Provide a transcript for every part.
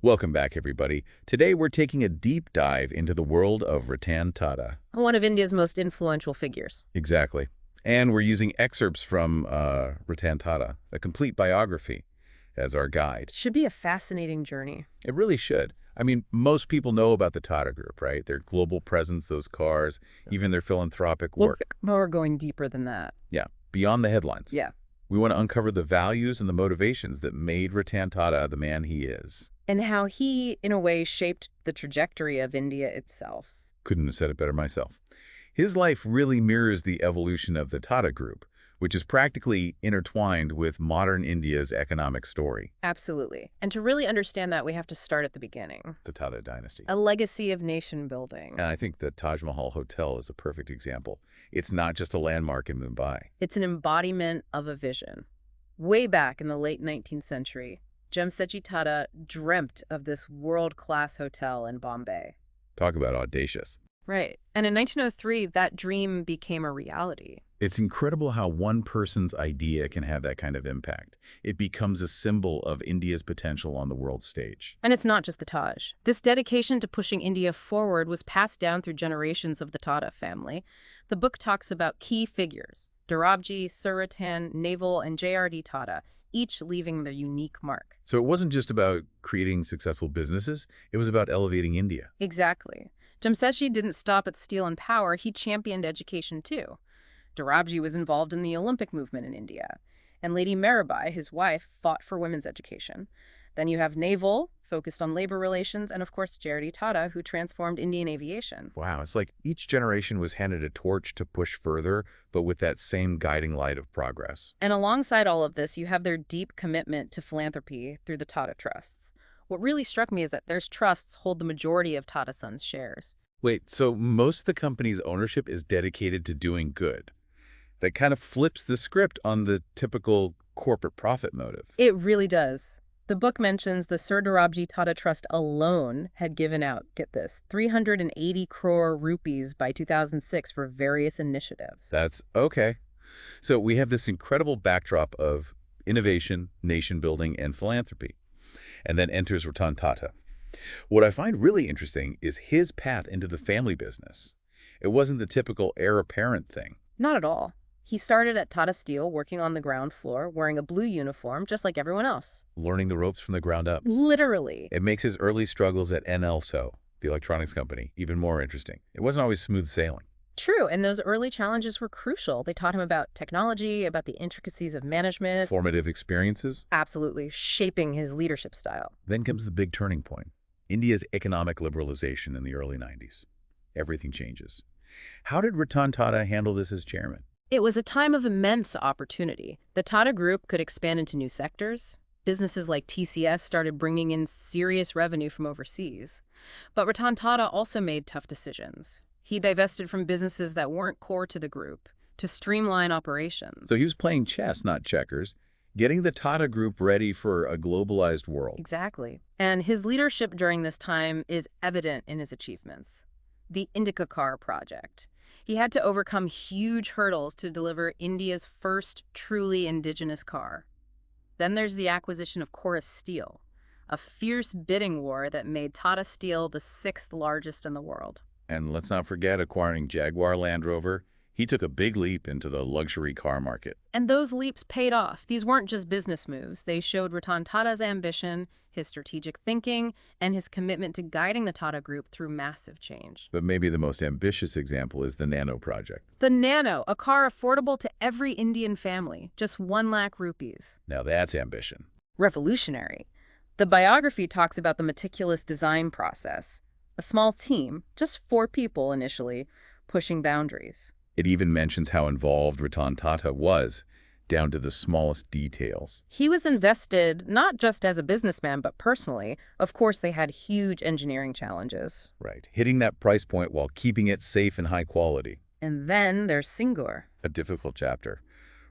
Welcome back, everybody. Today we're taking a deep dive into the world of Ratan Tata. One of India's most influential figures. Exactly. And we're using excerpts from Ratan Tata, a complete biography, as our guide. Should be a fascinating journey. It really should. I mean, most people know about the Tata Group, right? Their global presence, those cars, even their philanthropic work. We're going deeper than that. Yeah, beyond the headlines. Yeah. We want to uncover the values and the motivations that made Ratan Tata the man he is. And how he, in a way, shaped the trajectory of India itself. Couldn't have said it better myself. His life really mirrors the evolution of the Tata Group, which is practically intertwined with modern India's economic story. Absolutely. And to really understand that, we have to start at the beginning. The Tata dynasty. A legacy of nation building. And I think the Taj Mahal Hotel is a perfect example. It's not just a landmark in Mumbai. It's an embodiment of a vision. Way back in the late 19th century, Jamsetji Tata dreamt of this world-class hotel in Bombay. Talk about audacious. Right. And in 1903, that dream became a reality. It's incredible how one person's idea can have that kind of impact. It becomes a symbol of India's potential on the world stage. And it's not just the Taj. This dedication to pushing India forward was passed down through generations of the Tata family. The book talks about key figures: Dorabji, Suratan, Naval, and J.R.D. Tata, each leaving their unique mark. So it wasn't just about creating successful businesses, it was about elevating India. Exactly. Jamsetji didn't stop at steel and power, he championed education too. Dorabji was involved in the Olympic movement in India, and Lady Mirabai, his wife, fought for women's education. Then you have Naval, focused on labor relations, and of course J.R.D. Tata, who transformed Indian aviation. Wow, it's like each generation was handed a torch to push further, but with that same guiding light of progress. And alongside all of this, you have their deep commitment to philanthropy through the Tata Trusts. What really struck me is that their trusts hold the majority of Tata Sons shares. Wait, so most of the company's ownership is dedicated to doing good. That kind of flips the script on the typical corporate profit motive. It really does. The book mentions the Sir Dorabji Tata Trust alone had given out, get this, 380 crore rupees by 2006 for various initiatives. That's okay. So we have this incredible backdrop of innovation, nation building, and philanthropy. And then enters Ratan Tata. What I find really interesting is his path into the family business. It wasn't the typical heir-apparent thing. Not at all. He started at Tata Steel, working on the ground floor, wearing a blue uniform, just like everyone else. Learning the ropes from the ground up. Literally. It makes his early struggles at NELCO, the electronics company, even more interesting. It wasn't always smooth sailing. True, and those early challenges were crucial. They taught him about technology, about the intricacies of management. Formative experiences. Absolutely, shaping his leadership style. Then comes the big turning point. India's economic liberalization in the early 90s. Everything changes. How did Ratan Tata handle this as chairman? It was a time of immense opportunity. The Tata Group could expand into new sectors. Businesses like TCS started bringing in serious revenue from overseas. But Ratan Tata also made tough decisions. He divested from businesses that weren't core to the group to streamline operations. So he was playing chess, not checkers, getting the Tata Group ready for a globalized world. Exactly. And his leadership during this time is evident in his achievements. The Indica car project. He had to overcome huge hurdles to deliver India's first truly indigenous car. Then there's the acquisition of Corus Steel, a fierce bidding war that made Tata Steel the 6th largest in the world. And let's not forget acquiring Jaguar Land Rover. He took a big leap into the luxury car market. And those leaps paid off. These weren't just business moves. They showed Ratan Tata's ambition, his strategic thinking, and his commitment to guiding the Tata Group through massive change. But maybe the most ambitious example is the Nano project. The Nano, a car affordable to every Indian family, just 1 lakh rupees. Now that's ambition. Revolutionary. The biography talks about the meticulous design process. A small team, just 4 people initially, pushing boundaries. It even mentions how involved Ratan Tata was, down to the smallest details. He was invested not just as a businessman, but personally. Of course, they had huge engineering challenges. Right, hitting that price point while keeping it safe and high quality. And then there's Singur. A difficult chapter.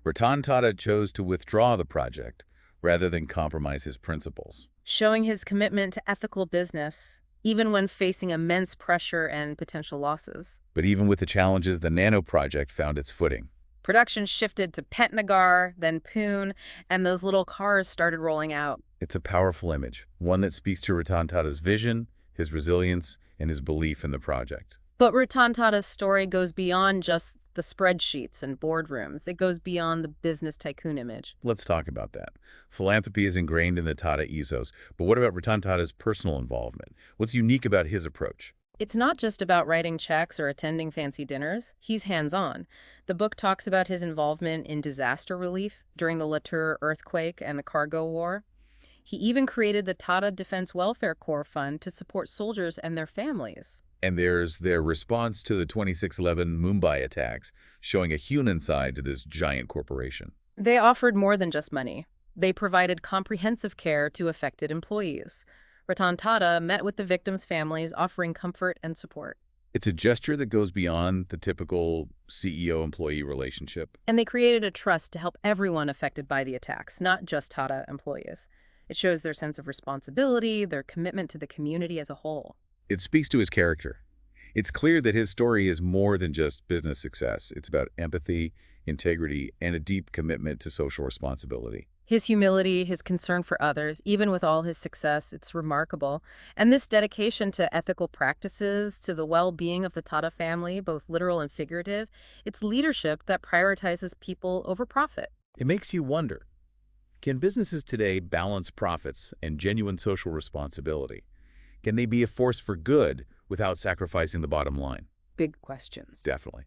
Ratan Tata chose to withdraw the project rather than compromise his principles. Showing his commitment to ethical business, even when facing immense pressure and potential losses. But even with the challenges, the Nano project found its footing. Production shifted to Pentnagar, then Pune, and those little cars started rolling out. It's a powerful image, one that speaks to Ratan Tata's vision, his resilience, and his belief in the project. But Ratan Tata's story goes beyond just the spreadsheets and boardrooms. It goes beyond the business tycoon image. Let's talk about that. Philanthropy is ingrained in the Tata ethos, but what about Ratan Tata's personal involvement? What's unique about his approach? It's not just about writing checks or attending fancy dinners. He's hands-on. The book talks about his involvement in disaster relief during the Latour earthquake and the Cargo War. He even created the Tata Defense Welfare Corps Fund to support soldiers and their families. And there's their response to the 26/11 Mumbai attacks, showing a human side to this giant corporation. They offered more than just money. They provided comprehensive care to affected employees. Ratan Tata met with the victims' families, offering comfort and support. It's a gesture that goes beyond the typical CEO-employee relationship. And they created a trust to help everyone affected by the attacks, not just Tata employees. It shows their sense of responsibility, their commitment to the community as a whole. It speaks to his character. It's clear that his story is more than just business success. It's about empathy, integrity, and a deep commitment to social responsibility. His humility, his concern for others, even with all his success, it's remarkable. And this dedication to ethical practices, to the well-being of the Tata family, both literal and figurative, it's leadership that prioritizes people over profit. It makes you wonder, can businesses today balance profits and genuine social responsibility? Can they be a force for good without sacrificing the bottom line? Big questions. Definitely.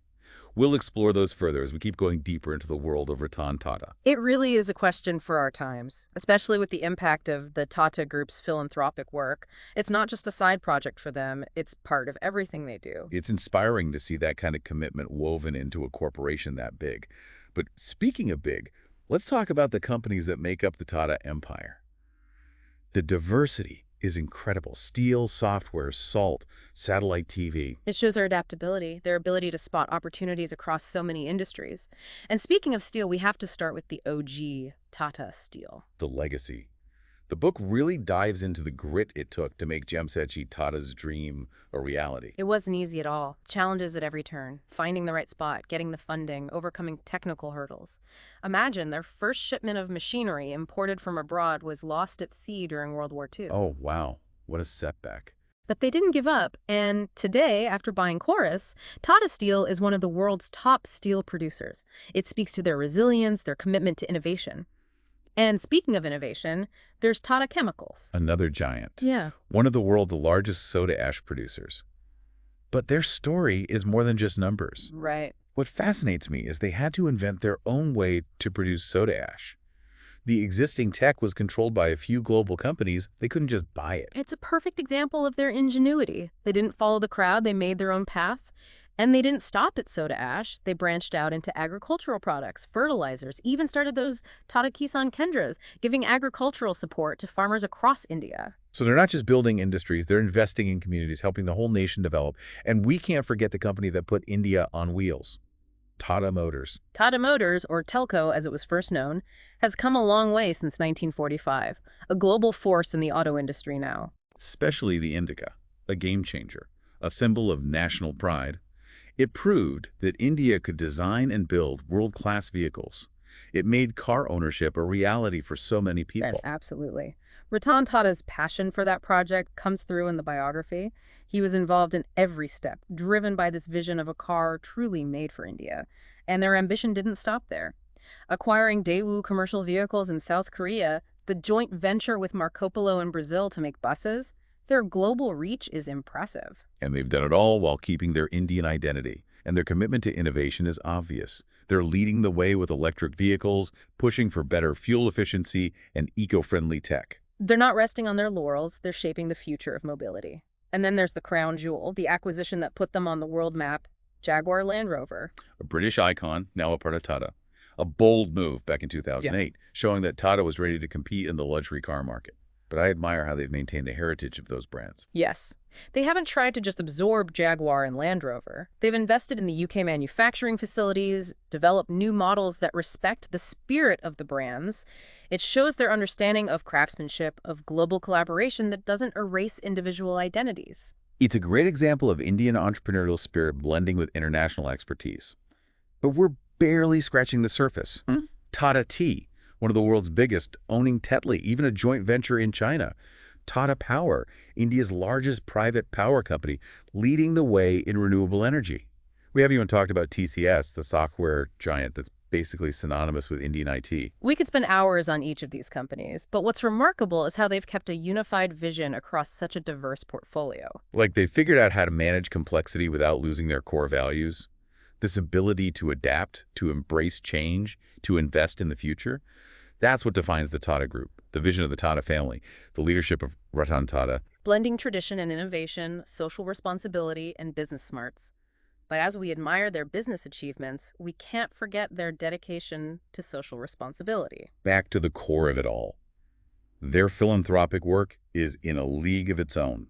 We'll explore those further as we keep going deeper into the world of Ratan Tata. It really is a question for our times, especially with the impact of the Tata Group's philanthropic work. It's not just a side project for them, it's part of everything they do. It's inspiring to see that kind of commitment woven into a corporation that big. But speaking of big, let's talk about the companies that make up the Tata empire. The diversity is incredible. Steel, software, salt, satellite TV. It shows their adaptability, their ability to spot opportunities across so many industries. And speaking of steel, we have to start with the OG, Tata Steel. The legacy. The book really dives into the grit it took to make Jamsetji Tata's dream a reality. It wasn't easy at all. Challenges at every turn, finding the right spot, getting the funding, overcoming technical hurdles. Imagine their first shipment of machinery imported from abroad was lost at sea during World War II. Oh, wow. What a setback. But they didn't give up, and today, after buying Corus, Tata Steel is one of the world's top steel producers. It speaks to their resilience, their commitment to innovation. And speaking of innovation, there's Tata Chemicals. Another giant. Yeah. One of the world's largest soda ash producers. But their story is more than just numbers. Right. What fascinates me is they had to invent their own way to produce soda ash. The existing tech was controlled by a few global companies. They couldn't just buy it. It's a perfect example of their ingenuity. They didn't follow the crowd, they made their own path. And they didn't stop at soda ash. They branched out into agricultural products, fertilizers, even started those Tata Kisan Kendras, giving agricultural support to farmers across India. So they're not just building industries, they're investing in communities, helping the whole nation develop. And we can't forget the company that put India on wheels, Tata Motors. Tata Motors, or Telco as it was first known, has come a long way since 1945, a global force in the auto industry now. Especially the Indica, a game changer, a symbol of national pride. It proved that India could design and build world-class vehicles. It made car ownership a reality for so many people. Absolutely. Ratan Tata's passion for that project comes through in the biography. He was involved in every step, driven by this vision of a car truly made for India. And their ambition didn't stop there. Acquiring Daewoo commercial vehicles in South Korea, the joint venture with Marco Polo in Brazil to make buses, their global reach is impressive. And they've done it all while keeping their Indian identity. And their commitment to innovation is obvious. They're leading the way with electric vehicles, pushing for better fuel efficiency and eco-friendly tech. They're not resting on their laurels, they're shaping the future of mobility. And then there's the crown jewel, the acquisition that put them on the world map, Jaguar Land Rover. A British icon, now a part of Tata. A bold move back in 2008, showing that Tata was ready to compete in the luxury car market. But I admire how they've maintained the heritage of those brands. Yes. They haven't tried to just absorb Jaguar and Land Rover. They've invested in the UK manufacturing facilities, developed new models that respect the spirit of the brands. It shows their understanding of craftsmanship, of global collaboration that doesn't erase individual identities. It's a great example of Indian entrepreneurial spirit blending with international expertise. But we're barely scratching the surface. Tata Tea, one of the world's biggest, owning Tetley, even a joint venture in China. Tata Power, India's largest private power company, leading the way in renewable energy. We haven't even talked about TCS, the software giant that's basically synonymous with Indian IT. We could spend hours on each of these companies, but what's remarkable is how they've kept a unified vision across such a diverse portfolio. Like they figured out how to manage complexity without losing their core values. This ability to adapt, to embrace change, to invest in the future. That's what defines the Tata Group, the vision of the Tata family, the leadership of Ratan Tata. Blending tradition and innovation, social responsibility, and business smarts. But as we admire their business achievements, we can't forget their dedication to social responsibility. Back to the core of it all. Their philanthropic work is in a league of its own.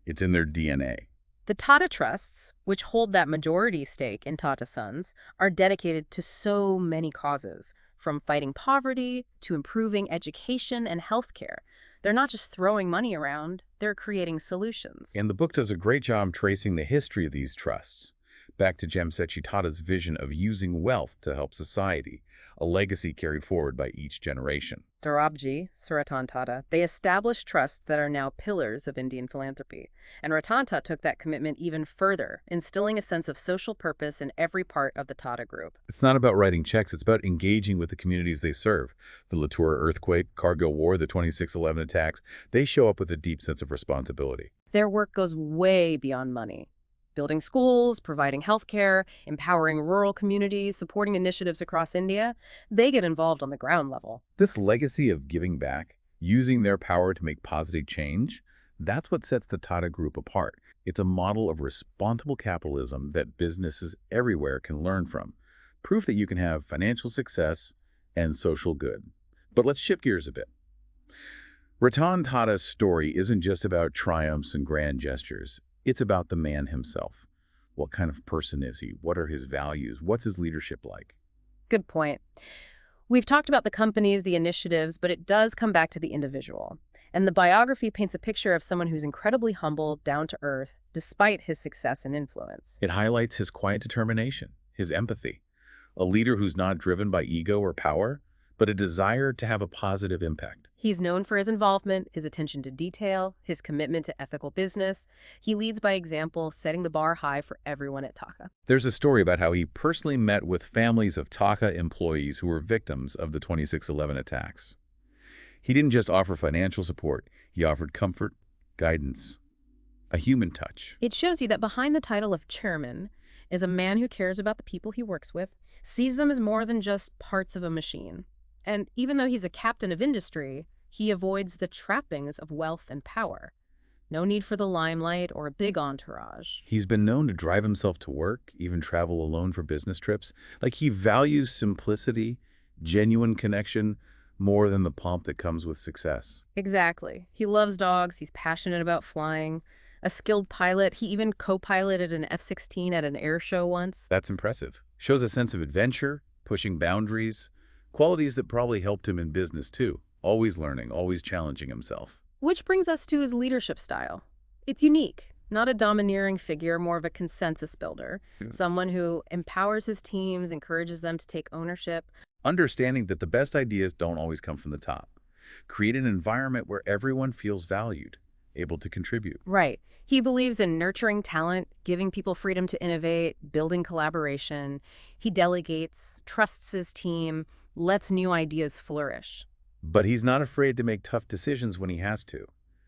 It's in their DNA. The Tata Trusts, which hold that majority stake in Tata Sons, are dedicated to so many causes, from fighting poverty to improving education and healthcare. They're not just throwing money around, they're creating solutions. And the book does a great job tracing the history of these trusts, back to Jamsetji Tata's vision of using wealth to help society, a legacy carried forward by each generation. Dorabji, Ratan Tata, they established trusts that are now pillars of Indian philanthropy. And Ratan Tata took that commitment even further, instilling a sense of social purpose in every part of the Tata Group. It's not about writing checks, it's about engaging with the communities they serve. The Latur earthquake, Kargil war, the 26/11 attacks, they show up with a deep sense of responsibility. Their work goes way beyond money. Building schools, providing healthcare, empowering rural communities, supporting initiatives across India, they get involved on the ground level. This legacy of giving back, using their power to make positive change, that's what sets the Tata Group apart. It's a model of responsible capitalism that businesses everywhere can learn from. Proof that you can have financial success and social good. But let's shift gears a bit. Ratan Tata's story isn't just about triumphs and grand gestures. It's about the man himself. What kind of person is he? What are his values? What's his leadership like? Good point. We've talked about the companies, the initiatives, but it does come back to the individual. And the biography paints a picture of someone who's incredibly humble, down to earth, despite his success and influence. It highlights his quiet determination, his empathy, a leader who's not driven by ego or power, but a desire to have a positive impact. He's known for his involvement, his attention to detail, his commitment to ethical business. He leads by example, setting the bar high for everyone at Tata. There's a story about how he personally met with families of Tata employees who were victims of the 26/11 attacks. He didn't just offer financial support, he offered comfort, guidance, a human touch. It shows you that behind the title of chairman is a man who cares about the people he works with, sees them as more than just parts of a machine. And even though he's a captain of industry, he avoids the trappings of wealth and power. No need for the limelight or a big entourage. He's been known to drive himself to work, even travel alone for business trips. Like he values simplicity, genuine connection, more than the pomp that comes with success. Exactly. He loves dogs. He's passionate about flying. A skilled pilot. He even co-piloted an F-16 at an air show once. That's impressive. Shows a sense of adventure, pushing boundaries, qualities that probably helped him in business too. Always learning, always challenging himself. Which brings us to his leadership style. It's unique. Not a domineering figure, more of a consensus builder. Someone who empowers his teams, encourages them to take ownership. Understanding that the best ideas don't always come from the top. Create an environment where everyone feels valued, able to contribute. Right. He believes in nurturing talent, giving people freedom to innovate, building collaboration. He delegates, trusts his team, lets new ideas flourish. But he's not afraid to make tough decisions when he has to.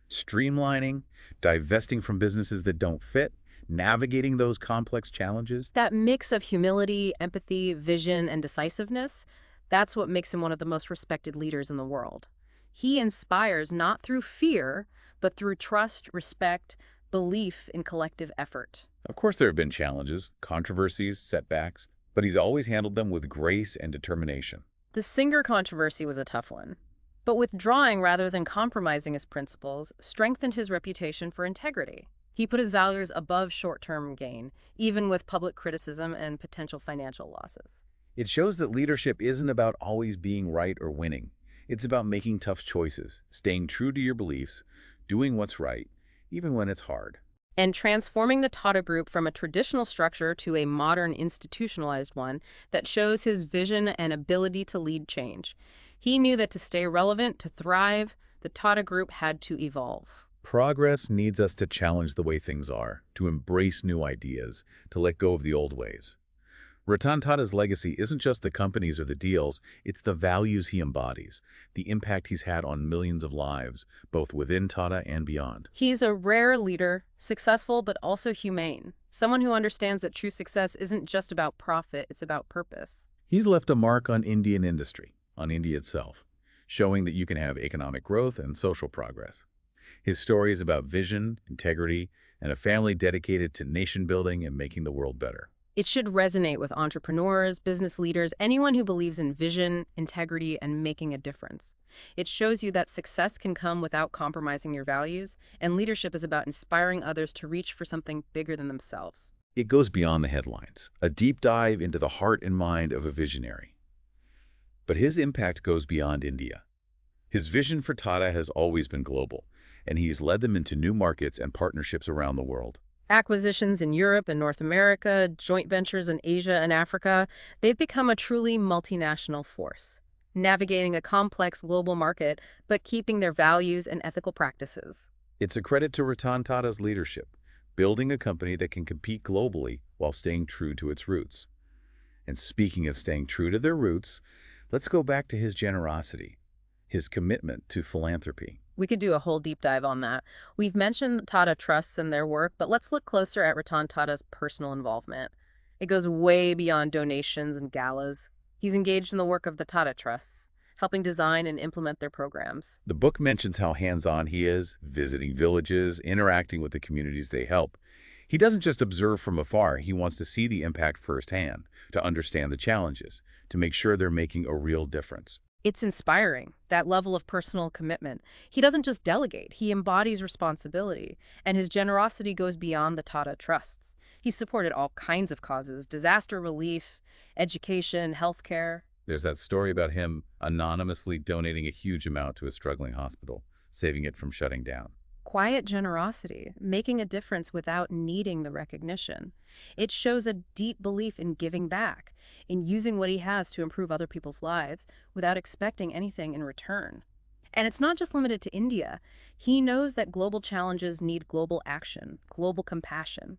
Streamlining, divesting from businesses that don't fit, navigating those complex challenges. That mix of humility, empathy, vision, and decisiveness, that's what makes him one of the most respected leaders in the world. He inspires not through fear, but through trust, respect, belief in collective effort. Of course there have been challenges, controversies, setbacks, but he's always handled them with grace and determination. The Singur controversy was a tough one, but withdrawing rather than compromising his principles strengthened his reputation for integrity. He put his values above short-term gain, even with public criticism and potential financial losses. It shows that leadership isn't about always being right or winning. It's about making tough choices, staying true to your beliefs, doing what's right, even when it's hard. And transforming the Tata Group from a traditional structure to a modern institutionalized one that shows his vision and ability to lead change. He knew that to stay relevant, to thrive, the Tata Group had to evolve. Progress needs us to challenge the way things are, to embrace new ideas, to let go of the old ways. Ratan Tata's legacy isn't just the companies or the deals, it's the values he embodies, the impact he's had on millions of lives, both within Tata and beyond. He's a rare leader, successful but also humane, someone who understands that true success isn't just about profit, it's about purpose. He's left a mark on Indian industry, on India itself, showing that you can have economic growth and social progress. His story is about vision, integrity, and a family dedicated to nation building and making the world better. It should resonate with entrepreneurs, business leaders, anyone who believes in vision, integrity, and making a difference. It shows you that success can come without compromising your values, and leadership is about inspiring others to reach for something bigger than themselves. It goes beyond the headlines, a deep dive into the heart and mind of a visionary. But his impact goes beyond India. His vision for Tata has always been global, and he's led them into new markets and partnerships around the world. Acquisitions in Europe and North America, joint ventures in Asia and Africa, they've become a truly multinational force, navigating a complex global market, but keeping their values and ethical practices. It's a credit to Ratan Tata's leadership, building a company that can compete globally while staying true to its roots. And speaking of staying true to their roots, let's go back to his generosity, his commitment to philanthropy. We could do a whole deep dive on that. We've mentioned Tata Trusts and their work, but let's look closer at Ratan Tata's personal involvement. It goes way beyond donations and galas. He's engaged in the work of the Tata Trusts, helping design and implement their programs. The book mentions how hands-on he is, visiting villages, interacting with the communities they help. He doesn't just observe from afar, he wants to see the impact firsthand, to understand the challenges, to make sure they're making a real difference. It's inspiring, that level of personal commitment. He doesn't just delegate, he embodies responsibility, and his generosity goes beyond the Tata Trusts. He's supported all kinds of causes, disaster relief, education, healthcare. There's that story about him anonymously donating a huge amount to a struggling hospital, saving it from shutting down. Quiet generosity, making a difference without needing the recognition. It shows a deep belief in giving back, in using what he has to improve other people's lives without expecting anything in return. And it's not just limited to India. He knows that global challenges need global action, global compassion.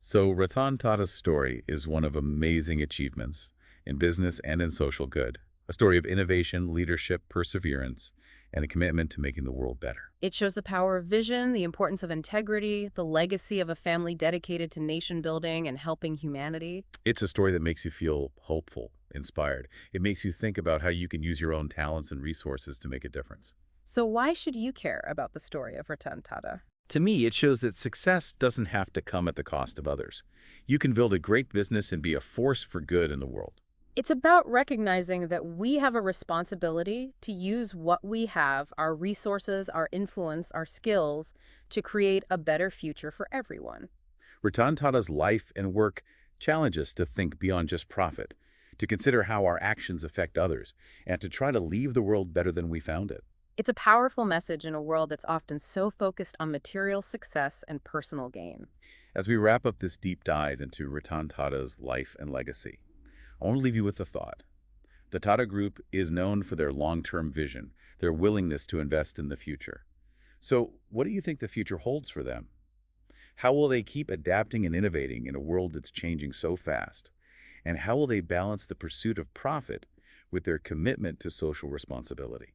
So Ratan Tata's story is one of amazing achievements in business and in social good, a story of innovation, leadership, perseverance, and a commitment to making the world better. It shows the power of vision, the importance of integrity, the legacy of a family dedicated to nation building and helping humanity. It's a story that makes you feel hopeful, inspired. It makes you think about how you can use your own talents and resources to make a difference. So why should you care about the story of Ratan Tata? To me, it shows that success doesn't have to come at the cost of others. You can build a great business and be a force for good in the world. It's about recognizing that we have a responsibility to use what we have, our resources, our influence, our skills, to create a better future for everyone. Ratan Tata's life and work challenge us to think beyond just profit, to consider how our actions affect others, and to try to leave the world better than we found it. It's a powerful message in a world that's often so focused on material success and personal gain. As we wrap up this deep dive into Ratan Tata's life and legacy, I want to leave you with a thought. The Tata Group is known for their long-term vision, their willingness to invest in the future. So, what do you think the future holds for them? How will they keep adapting and innovating in a world that's changing so fast? And how will they balance the pursuit of profit with their commitment to social responsibility?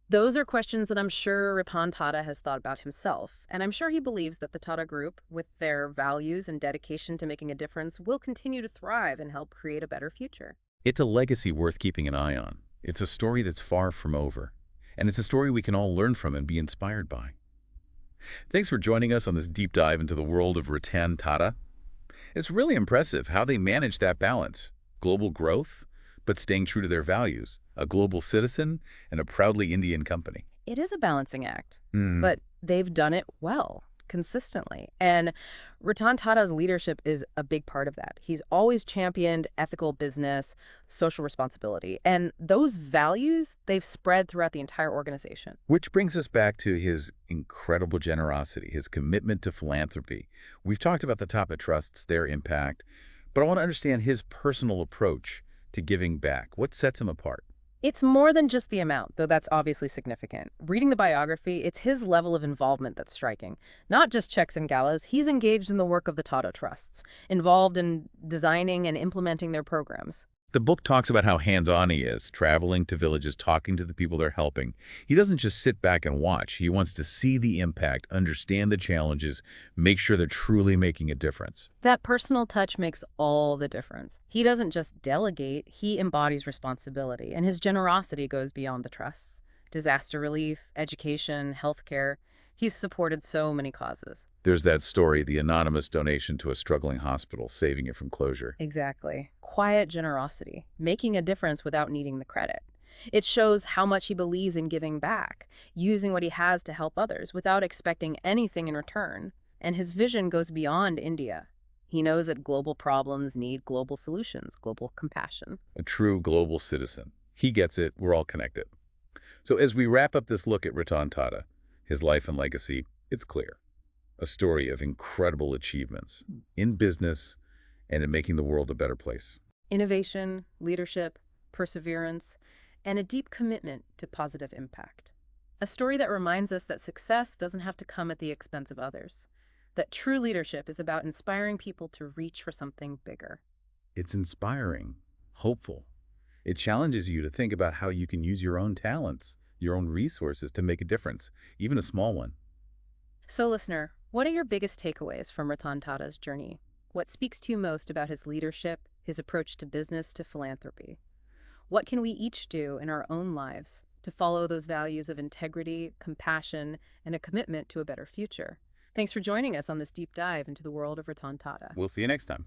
Those are questions that I'm sure Ratan Tata has thought about himself, and I'm sure he believes that the Tata Group, with their values and dedication to making a difference, will continue to thrive and help create a better future. It's a legacy worth keeping an eye on. It's a story that's far from over, and it's a story we can all learn from and be inspired by. Thanks for joining us on this deep dive into the world of Ratan Tata. It's really impressive how they manage that balance. Global growth, but staying true to their values. A global citizen and a proudly Indian company. It is a balancing act, but they've done it well, consistently. And Ratan Tata's leadership is a big part of that. He's always championed ethical business, social responsibility, and those values, they've spread throughout the entire organization. Which brings us back to his incredible generosity, his commitment to philanthropy. We've talked about the Tata Trusts, their impact, but I want to understand his personal approach to giving back. What sets him apart? It's more than just the amount, though that's obviously significant. Reading the biography, it's his level of involvement that's striking. Not just checks and galas, he's engaged in the work of the Tata Trusts, involved in designing and implementing their programs. The book talks about how hands-on he is, traveling to villages, talking to the people they're helping. He doesn't just sit back and watch. He wants to see the impact, understand the challenges, make sure they're truly making a difference. That personal touch makes all the difference. He doesn't just delegate, he embodies responsibility, and his generosity goes beyond the trusts. Disaster relief, education, healthcare. He's supported so many causes. There's that story, the anonymous donation to a struggling hospital, saving it from closure. Exactly. Quiet generosity, making a difference without needing the credit. It shows how much he believes in giving back, using what he has to help others without expecting anything in return. And his vision goes beyond India. He knows that global problems need global solutions, global compassion. A true global citizen. He gets it. We're all connected. So as we wrap up this look at Ratan Tata, his life and legacy, it's clear. A story of incredible achievements in business and in making the world a better place. Innovation, leadership, perseverance, and a deep commitment to positive impact. A story that reminds us that success doesn't have to come at the expense of others, that true leadership is about inspiring people to reach for something bigger. It's inspiring, hopeful. It challenges you to think about how you can use your own talents, your own resources to make a difference, even a small one. So, listener, what are your biggest takeaways from Ratan Tata's journey? What speaks to you most about his leadership, his approach to business, to philanthropy? What can we each do in our own lives to follow those values of integrity, compassion, and a commitment to a better future? Thanks for joining us on this deep dive into the world of Ratan Tata. We'll see you next time.